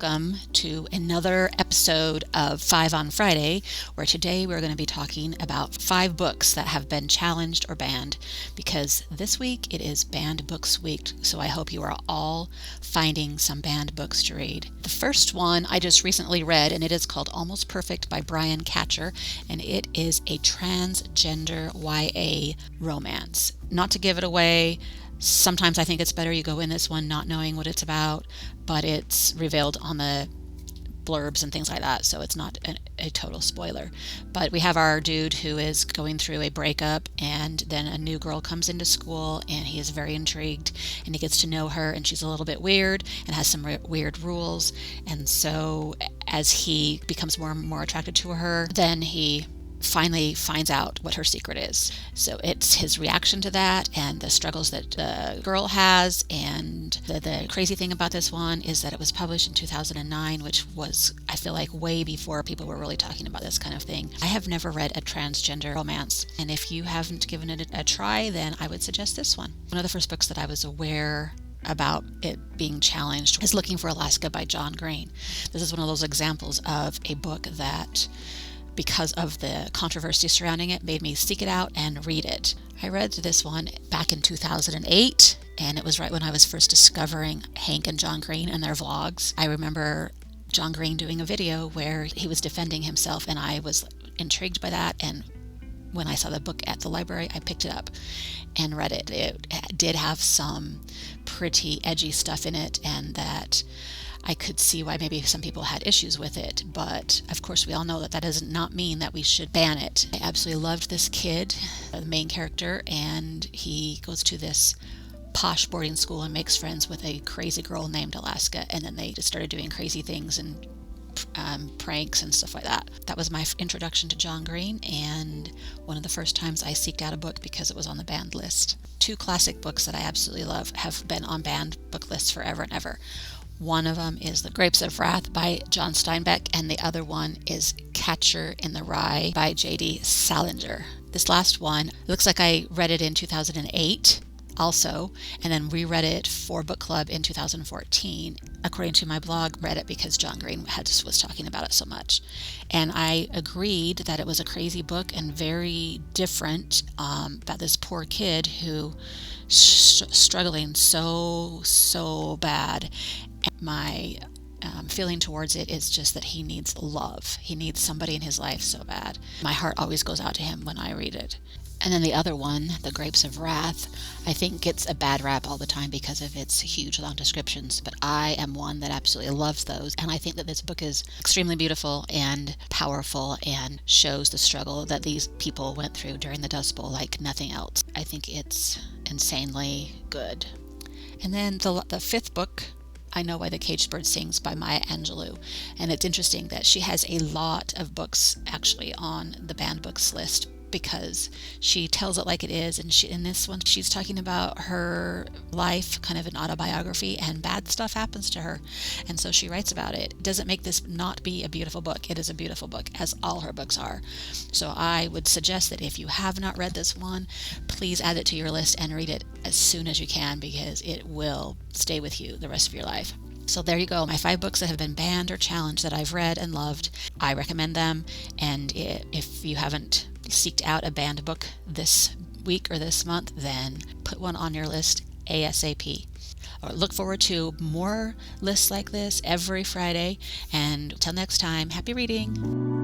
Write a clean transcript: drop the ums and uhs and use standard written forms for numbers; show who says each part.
Speaker 1: welcome to another episode of 5 on Friday, where today we're going to be talking about 5 books that have been challenged or banned, because this week it is Banned Books Week, so I hope you are all finding some banned books to read. The first one I just recently read, and it is called Almost Perfect by Brian Catcher, and it is a transgender YA romance. Not to give it away, sometimes I think it's better you go in this one not knowing what it's about, but it's revealed on the blurbs and things like that, so it's not a total spoiler. But we have our dude who is going through a breakup, and then a new girl comes into school, and he is very intrigued, and he gets to know her, and she's a little bit weird and has some weird rules. And so as he becomes more and more attracted to her, then he finally finds out what her secret is. So it's his reaction to that and the struggles that the girl has. And the crazy thing about this one is that it was published in 2009, which was, I feel like, way before people were really talking about this kind of thing. I have never read a transgender romance, and if you haven't given it a try, then I would suggest this one. One of the first books that I was aware about it being challenged is Looking for Alaska by John Green. This is one of those examples of a book that, because of the controversy surrounding it, made me seek it out and read it. I read this one back in 2008, and it was right when I was first discovering Hank and John Green and their vlogs. I remember John Green doing a video where he was defending himself, and I was intrigued by that, and when I saw the book at the library, I picked it up and read it. It did have some pretty edgy stuff in it, and that I could see why maybe some people had issues with it, but of course we all know that does not mean that we should ban it. I absolutely loved this kid, the main character, and he goes to this posh boarding school and makes friends with a crazy girl named Alaska, and then they just started doing crazy things and pranks and stuff like that. That was my introduction to John Green, and one of the first times I seeked out a book because it was on the banned list. 2 classic books that I absolutely love have been on banned book lists forever and ever. One of them is The Grapes of Wrath by John Steinbeck, and the other one is Catcher in the Rye by J.D. Salinger. This last one, looks like I read it in 2008 also, and then reread it for book club in 2014. According to my blog, read it because John Green was talking about it so much. And I agreed that it was a crazy book and very different, about this poor kid who struggling so bad. My feeling towards it is just that he needs love. He needs somebody in his life so bad. My heart always goes out to him when I read it. And then the other one, The Grapes of Wrath, I think gets a bad rap all the time because of its huge long descriptions, but I am one that absolutely loves those, and I think that this book is extremely beautiful and powerful and shows the struggle that these people went through during the Dust Bowl like nothing else. I think it's insanely good. And then the 5th book, I Know Why the Caged Bird Sings by Maya Angelou. And it's interesting that she has a lot of books actually on the banned books list, because she tells it like it is, and in this one she's talking about her life, kind of an autobiography, and bad stuff happens to her, and so she writes about it. It doesn't make this not be a beautiful book. It is a beautiful book, as all her books are. So I would suggest that if you have not read this one, please add it to your list and read it as soon as you can, because it will stay with you the rest of your life. So there you go, my 5 books that have been banned or challenged that I've read and loved. I recommend them, and if you haven't seeked out a banned book this week or this month, then put one on your list ASAP. Look forward to more lists like this every Friday, and until next time, happy reading.